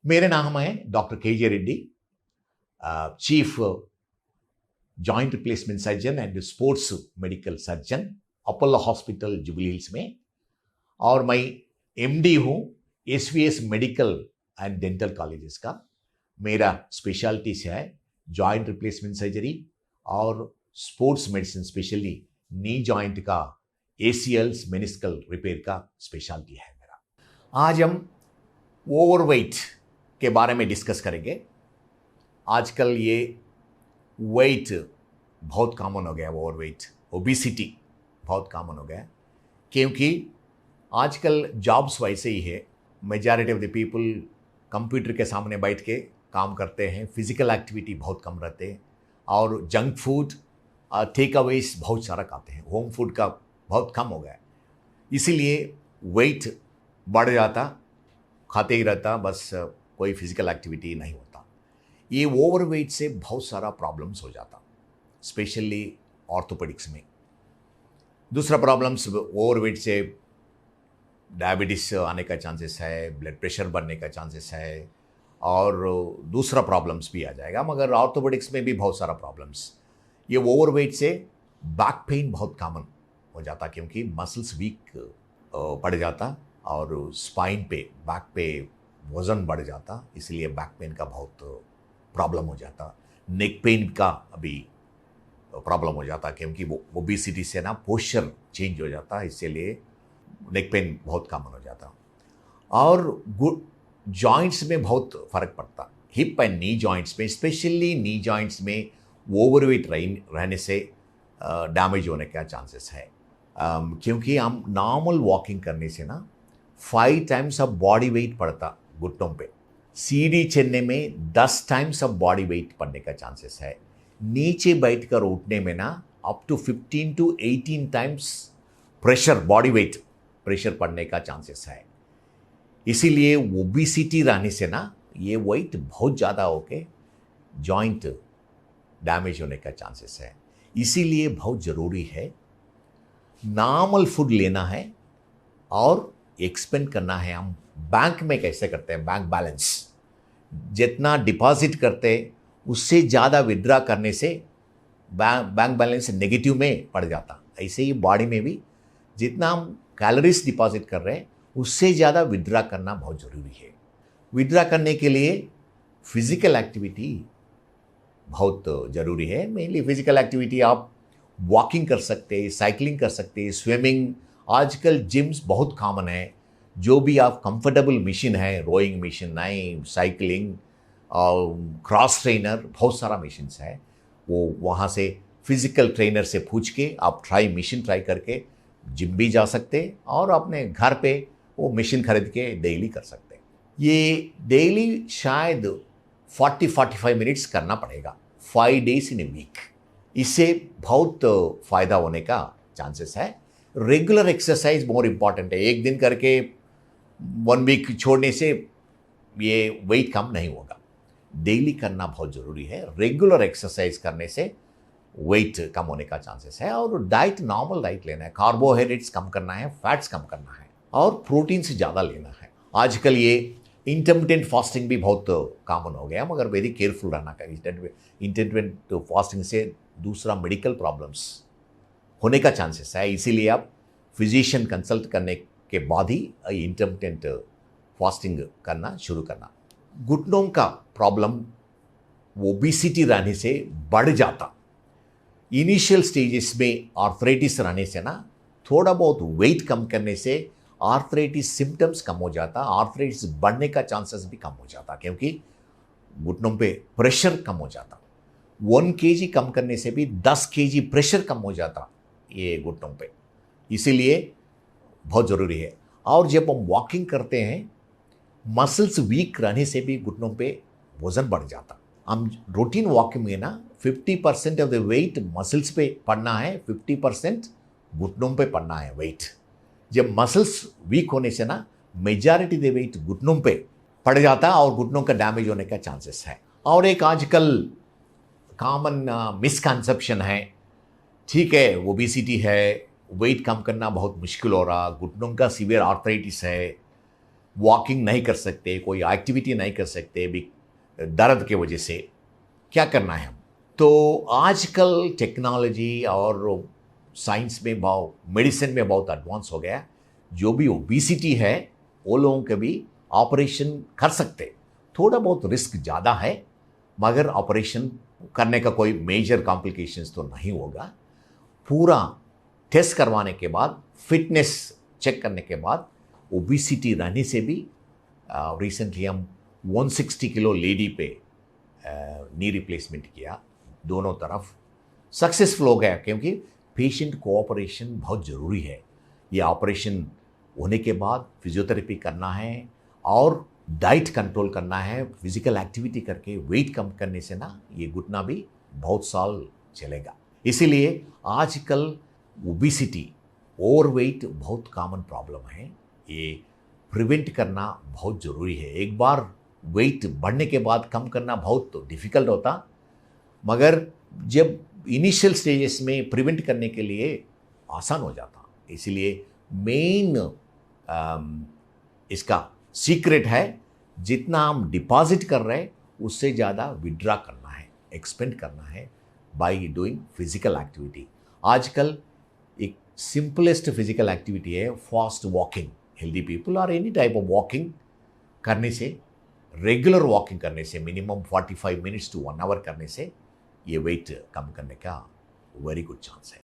मेरे नाम है डॉक्टर के Reddy, chief joint replacement surgeon and sports medical surgeon Apollo hospital jubilee hills में। और मैं एमडी हूँ एसवीएस मेडिकल एंड डेंटल कॉलेजेस का। मेरा स्पेशलिटीज है जॉइंट रिप्लेसमेंट सर्जरी और sports medicine, specially knee joint का एसीएल्स मेनिस्कल रिपेयर का स्पेशलिटी है मेरा। आज हम ओवरवेट के बारे में डिस्कस करेंगे। आजकल ये वेट बहुत कॉमन हो गया, ओवरवेट, ओबेसिटी बहुत कॉमन हो गया, क्योंकि आजकल जॉब्स वैसे ही है। Majority of the people computer के सामने बैठ के काम करते हैं, फिजिकल एक्टिविटी बहुत कम रहते हैं और जंक फूड, टेक अवेज बहुत सारा खाते हैं। होम फूड का बहुत कम हो गया, इसीलिए वेट बढ़ जाता, खाते ही रहता, बस कोई फिजिकल एक्टिविटी नहीं होता। ये ओवरवेट से बहुत सारा प्रॉब्लम्स हो जाता, स्पेशली ऑर्थोपेडिक्स में। दूसरा प्रॉब्लम्स, ओवरवेट से डायबिटीज आने का चांसेस है, ब्लड प्रेशर बढ़ने का चांसेस है, और दूसरा प्रॉब्लम्स भी आ जाएगा। मगर ऑर्थोपेडिक्स में भी बहुत सारा प्रॉब्लम्स, ये ओवरवेट से बैक पेन बहुत कॉमन हो जाता, क्योंकि मसल्स वीक पड़ जाता और स्पाइन पे, बैक पे वज़न बढ़ जाता, इसलिए बैक पेन का बहुत प्रॉब्लम हो जाता। नेक पेन का अभी प्रॉब्लम हो जाता, क्योंकि वो ओबेसिटी से ना पोस्चर चेंज हो जाता, इसीलिए नेक पेन बहुत कॉमन हो जाता। और जॉइंट्स में बहुत फ़र्क पड़ता, हिप एंड नी जॉइंट्स में, स्पेशली नी जॉइंट्स में ओवरवेट रहने से डैमेज होने का चांसेस है। क्योंकि हम नॉर्मल वॉकिंग करने से ना 5 टाइम्स ऑफ बॉडी वेट पड़ता घुटनों पे, सीढ़ी चढ़ने में 10 टाइम्स ऑफ बॉडी वेट पड़ने का चांसेस है, नीचे बैठकर उठने में ना up to 15 to 18 times pressure, body weight pressure पड़ने का चांसेस है। इसीलिए ओबेसिटी रहने से ना ये वेट बहुत ज़्यादा होके जॉइंट डैमेज होने का चांसेस है। इसीलिए बहुत ज़रूरी है नॉर्मल फूड लेना है और एक्सपेंड करना है। हम बैंक में कैसे करते हैं, बैंक बैलेंस, जितना डिपॉजिट करते हैं उससे ज़्यादा विड्रा करने से बैंक बैलेंस नेगेटिव में पड़ जाता। ऐसे ही बॉडी में भी जितना हम कैलोरीज डिपॉजिट कर रहे हैं उससे ज़्यादा विड्रा करना बहुत ज़रूरी है। विड्रा करने के लिए फिजिकल एक्टिविटी बहुत ज़रूरी है। मेनली फिजिकल एक्टिविटी आप वॉकिंग कर सकते हैं, साइकिलिंग कर सकते हैं, स्विमिंग, आजकल जिम्स बहुत कॉमन है। जो भी आप कंफर्टेबल मशीन है, रोइंग मशीन नहीं, साइकिलिंग और क्रॉस ट्रेनर, बहुत सारा मशीन्स है, वो वहाँ से फिजिकल ट्रेनर से पूछ के आप मशीन ट्राई करके जिम भी जा सकते हैं और अपने घर पे वो मशीन खरीद के डेली कर सकते हैं। ये डेली शायद 40-45 मिनट्स करना पड़ेगा, 5 days इन ए वीक। इससे बहुत फ़ायदा होने का चांसेस है। रेगुलर एक्सरसाइज मोर इम्पॉर्टेंट है। एक दिन करके 1 वीक छोड़ने से ये वेट कम नहीं होगा, डेली करना बहुत ज़रूरी है। रेगुलर एक्सरसाइज करने से वेट कम होने का चांसेस है। और डाइट, नॉर्मल डाइट लेना है, कार्बोहाइड्रेट्स कम करना है, फैट्स कम करना है और प्रोटीन से ज़्यादा लेना है। आजकल ये इंटरमिटेंट फास्टिंग भी बहुत कॉमन हो गया, मगर वेरी केयरफुल रहना का। इंटरमिटेंट फास्टिंग से दूसरा मेडिकल प्रॉब्लम्स होने का चांसेस है, इसीलिए आप फिजिशियन कंसल्ट करने के बाद ही इंटरमिटेंट फास्टिंग करना शुरू करना। घुटनों का प्रॉब्लम ओबेसिटी रहने से बढ़ जाता। इनिशियल स्टेजेस में आर्थराइटिस रहने से ना थोड़ा बहुत वेट कम करने से आर्थराइटिस सिम्टम्स कम हो जाता, आर्थराइटिस बढ़ने का चांसेस भी कम हो जाता, क्योंकि घुटनों पे प्रेशर कम हो जाता। 1 kg कम करने से भी 10 kg प्रेशर कम हो जाता ये घुटनों पे, इसीलिए बहुत ज़रूरी है। और जब हम वॉकिंग करते हैं, मसल्स वीक रहने से भी घुटनों पे वज़न बढ़ जाता। हम रूटीन वॉकिंग में ना 50% ऑफ द वेट मसल्स पे पड़ना है, 50% घुटनों पे पड़ना है वेट। जब मसल्स वीक होने से ना मेजॉरिटी द वेट घुटनों पे पड़ जाता और घुटनों का डैमेज होने का चांसेस है। और एक आजकल कॉमन मिसकंसेप्शन है, ठीक है ओबेसिटी है, वेट कम करना बहुत मुश्किल हो रहा, घुटनों का सीवियर आर्थराइटिस है, वॉकिंग नहीं कर सकते, कोई एक्टिविटी नहीं कर सकते भी दर्द के वजह से, क्या करना है हम? तो आजकल टेक्नोलॉजी और साइंस में बहुत, मेडिसिन में बहुत एडवांस हो गया। जो भी ओबेसिटी है वो लोगों के भी ऑपरेशन कर सकते। थोड़ा बहुत रिस्क ज़्यादा है, मगर ऑपरेशन करने का कोई मेजर कॉम्प्लिकेशंस तो नहीं होगा। पूरा टेस्ट करवाने के बाद, फिटनेस चेक करने के बाद, ओबेसिटी रहने से भी रिसेंटली हम 160 किलो लेडी पे नी रिप्लेसमेंट किया, दोनों तरफ सक्सेसफुल हो गया, क्योंकि पेशेंट कोऑपरेशन बहुत ज़रूरी है। ये ऑपरेशन होने के बाद फिजियोथेरेपी करना है और डाइट कंट्रोल करना है, फिजिकल एक्टिविटी करके वेट कम करने से ना ये घुटना भी बहुत साल चलेगा। इसीलिए आजकल ओबेसिटी, ओवरवेट बहुत कॉमन प्रॉब्लम है। ये प्रिवेंट करना बहुत ज़रूरी है। एक बार वेट बढ़ने के बाद कम करना बहुत डिफ़िकल्ट होता, मगर जब इनिशियल स्टेजेस में प्रिवेंट करने के लिए आसान हो जाता। इसीलिए मेन इसका सीक्रेट है, जितना हम डिपॉजिट कर रहे हैं उससे ज़्यादा विड्रॉ करना है, एक्सपेंड करना है बाय डूइंग फिजिकल एक्टिविटी। आजकल एक सिंपलेस्ट फिजिकल एक्टिविटी है फास्ट वॉकिंग। हेल्दी पीपल और एनी टाइप ऑफ वॉकिंग करने से, रेगुलर वॉकिंग करने से, मिनिमम 45 मिनट्स टू 1 आवर करने से ये वेट कम करने का वेरी गुड चांस है।